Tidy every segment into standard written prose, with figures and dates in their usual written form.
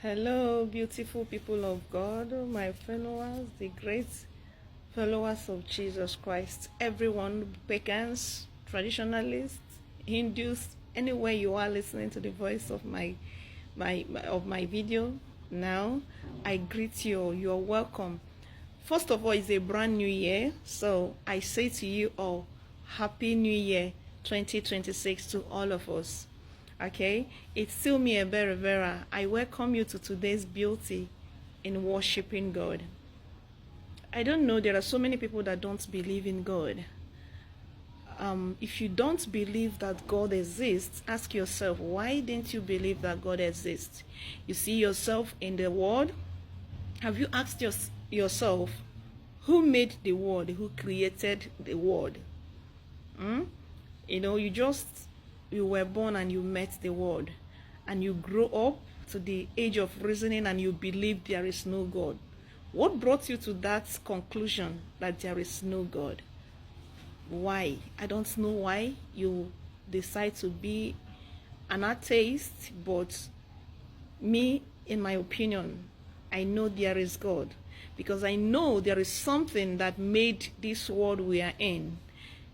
Hello, beautiful people of God, my followers, the great followers of Jesus Christ, everyone, pagans, traditionalists, Hindus, anywhere you are listening to the voice of my video now, I greet you. You're welcome. First of all, it's a brand new year, so I say to you all, Happy New Year 2026 to all of us. Okay, it's still me, Ebere Rivera. I welcome you to today's beauty in worshiping God. I don't know, there are so many people that don't believe in God. If you don't believe that God exists, ask yourself, why didn't you believe that God exists? You see yourself in the world. Have you asked yourself, who made the world? Who created the world? You know, you were born and you met the world, and you grow up to the age of reasoning and you believe there is no God. What brought you to that conclusion that there is no God? Why? I don't know why you decide to be an atheist, but me, in my opinion, I know there is God, because I know there is something that made this world we are in.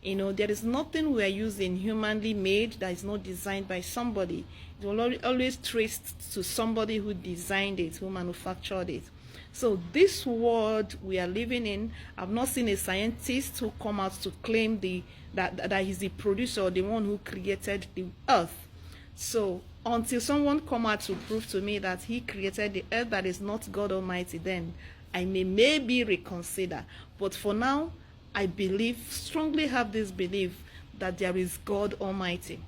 You know, there is nothing we are using humanly made that is not designed by somebody. It will always traced to somebody who designed it, who manufactured it. So this world we are living in, I've not seen a scientist who come out to claim that he's the producer or the one who created the earth. So until someone come out to prove to me that he created the earth, that is not God Almighty, then I may maybe reconsider. But for now, I strongly have this belief that there is God Almighty.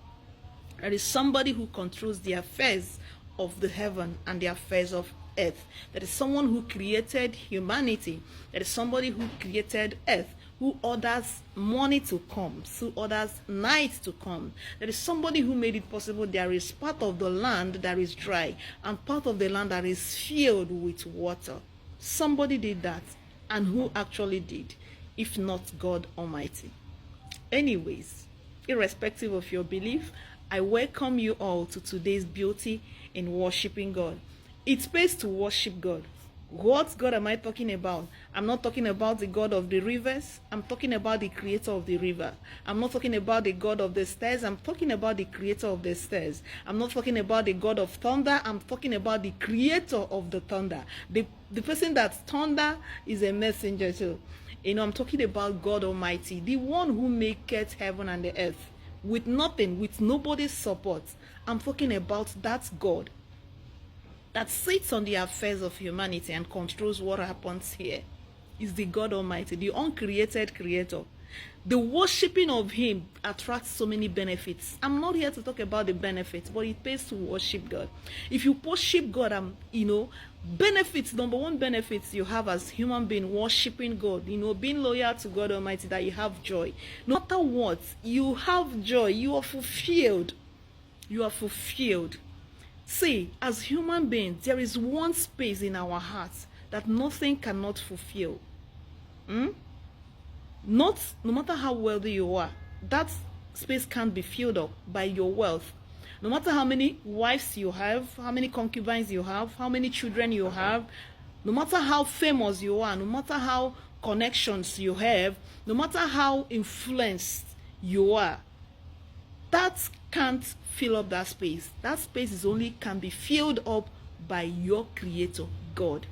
There is somebody who controls the affairs of the heaven and the affairs of earth. There is someone who created humanity. There is somebody who created earth, who orders morning to come, who orders night to come. There is somebody who made it possible. There is part of the land that is dry and part of the land that is filled with water. Somebody did that. And who actually did? If not God Almighty. Anyways, irrespective of your belief, I welcome you all to today's beauty in worshiping God. It pays to worship God. What God am I talking about? I'm not talking about the God of the rivers. I'm talking about the creator of the river. I'm not talking about the God of the stairs. I'm talking about the creator of the stairs. I'm not talking about the God of thunder. I'm talking about the creator of the thunder. The person that thunder is a messenger too. You know, I'm talking about God Almighty, the one who maketh heaven and the earth with nothing, with nobody's support. I'm talking about that God that sits on the affairs of humanity and controls what happens here. Is the God Almighty, the uncreated creator. The worshiping of him attracts so many benefits. I'm not here to talk about the benefits, but it pays to worship God. If you worship God, benefits, number one benefits you have as human being worshiping God, being loyal to God Almighty, that you have joy. No matter what, you have joy. You are fulfilled. You are fulfilled. See, as human beings, there is one space in our hearts that nothing cannot fulfill. No matter how wealthy you are, that space can't be filled up by your wealth. No matter how many wives you have, how many concubines you have, how many children you have, no matter how famous you are, no matter how connections you have, no matter how influenced you are, that can't fill up that space. That space can be filled up by your creator, God.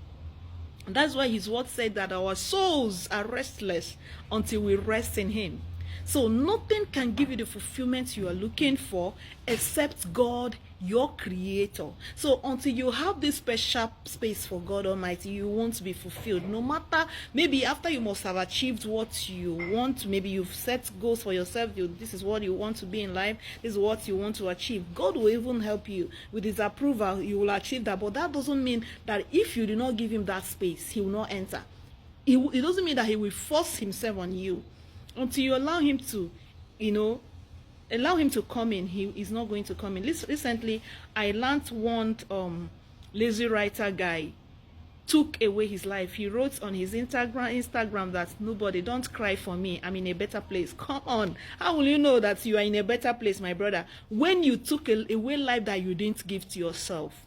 And that's why his word said that our souls are restless until we rest in him. So nothing can give you the fulfillment you are looking for except God, your creator. So until you have this special space for God Almighty, you won't be fulfilled. No matter, maybe after you must have achieved what you want, maybe you've set goals for yourself, this is what you want to be in life, this is what you want to achieve. God will even help you. With his approval, you will achieve that. But that doesn't mean that if you do not give him that space, he will not enter. It doesn't mean that he will force himself on you. Until you allow him to, allow him to come in, he is not going to come in. Recently, I learned one lazy writer guy took away his life. He wrote on his Instagram that nobody, don't cry for me, I'm in a better place. Come on, how will you know that you are in a better place, my brother, when you took away life that you didn't give to yourself?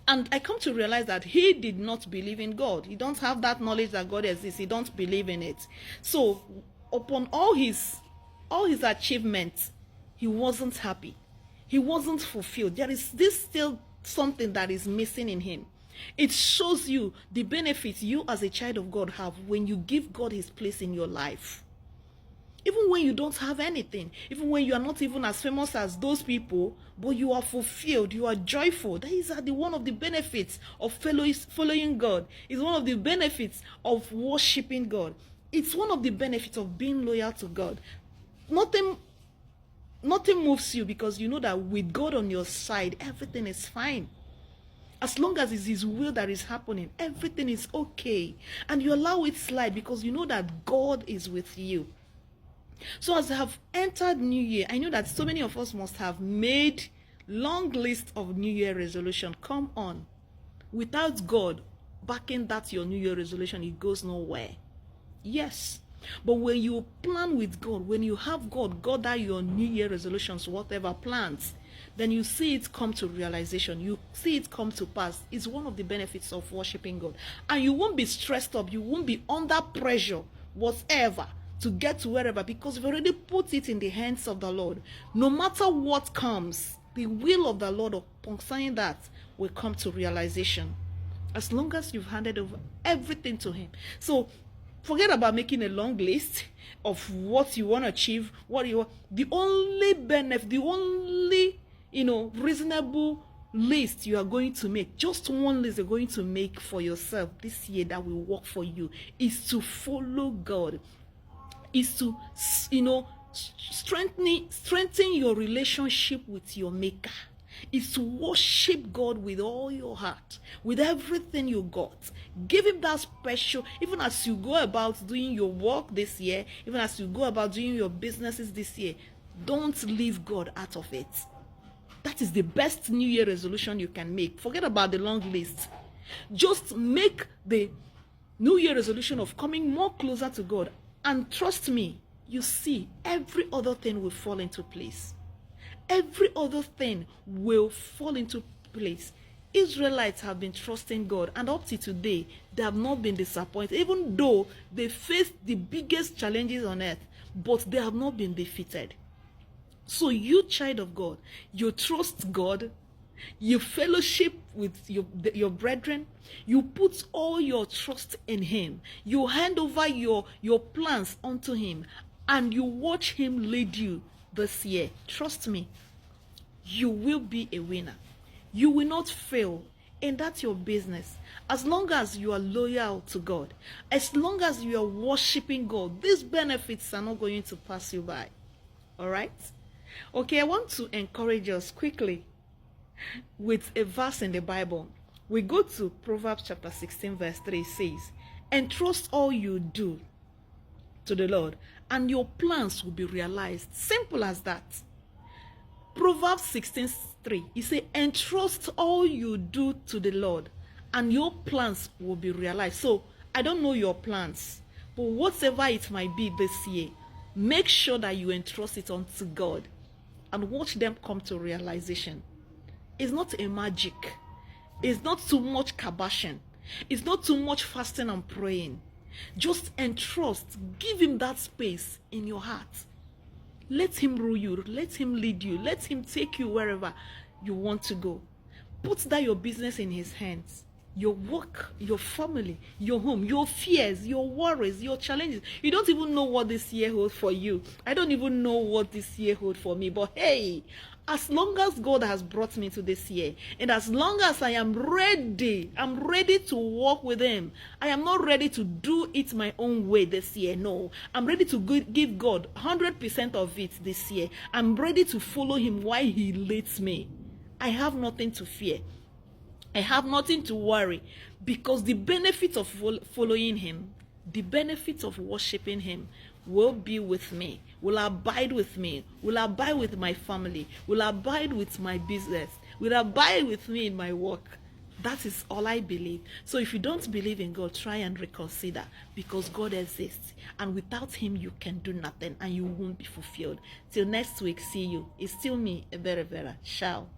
And I come to realize that he did not believe in God. He don't have that knowledge that God exists. He don't believe in it. So upon all his achievements, he wasn't happy. He wasn't fulfilled. There is this still something that is missing in him. It shows you the benefits you as a child of God have when you give God his place in your life. Even when you don't have anything, even when you are not even as famous as those people, but you are fulfilled, you are joyful. That is one of the benefits of following God. It's one of the benefits of worshiping God. It's one of the benefits of being loyal to God. Nothing moves you, because you know that with God on your side, everything is fine. As long as it's his will that is happening, everything is okay. And you allow it slide because you know that God is with you. So as I have entered New Year, I know that so many of us must have made long list of New Year resolution. Come on. Without God backing that your New Year resolution, it goes nowhere. Yes. But when you plan with God, when you have God gather your New Year resolutions, whatever plans, then you see it come to realization. You see it come to pass. It's one of the benefits of worshiping God. And you won't be stressed up. You won't be under pressure, whatever, to get to wherever, because you've already put it in the hands of the Lord. No matter what comes, the will of the Lord concerning that will come to realization, as long as you've handed over everything to him. So forget about making a long list of what you want to achieve, what you want. The only benefit, the only reasonable list you are going to make, just one list you're going to make for yourself this year that will work for you, is to follow God, is to strengthen your relationship with your maker, is to worship God with all your heart, with everything you got. Give him that special, even as you go about doing your work this year, even as you go about doing your businesses this year, don't leave God out of it. That is the best New Year resolution you can make. Forget about the long list. Just make the New Year resolution of coming more closer to God. And trust me, you see, every other thing will fall into place. Every other thing will fall into place. Israelites have been trusting God, and up to today, they have not been disappointed, even though they faced the biggest challenges on earth, but they have not been defeated. So you, child of God, you trust God, you fellowship with your brethren, you put all your trust in him, you hand over your plans unto him, and you watch him lead you this year. Trust me, you will be a winner. You will not fail in that your business. As long as you are loyal to God, as long as you are worshiping God, these benefits are not going to pass you by. All right? Okay, I want to encourage us quickly with a verse in the Bible. We go to Proverbs chapter 16 verse 3. It says, entrust all you do to the Lord, and your plans will be realized. Simple as that. Proverbs 16:3. It says, entrust all you do to the Lord, and your plans will be realized. So I don't know your plans, but whatever it might be this year, make sure that you entrust it unto God and watch them come to realization. It's not a magic. It's not too much kabashing. It's not too much fasting and praying. Just entrust. Give him that space in your heart. Let him rule you. Let him lead you. Let him take you wherever you want to go. Put that your business in his hands. Your work, your family, your home, your fears, your worries, your challenges. You don't even know what this year holds for you. I don't even know what this year holds for me. But hey, as long as God has brought me to this year, and as long as I am ready, I'm ready to walk with him. I am not ready to do it my own way this year. No, I'm ready to give God 100% of it this year. I'm ready to follow him while he leads me. I have nothing to fear. I have nothing to worry, because the benefit of following him, the benefit of worshiping him will be with me, will abide with me, will abide with my family, will abide with my business, will abide with me in my work. That is all I believe. So if you don't believe in God, try and reconsider, because God exists, and without him you can do nothing, and you won't be fulfilled. Till next week, see you. It's still me, Ebere Vera. Ciao.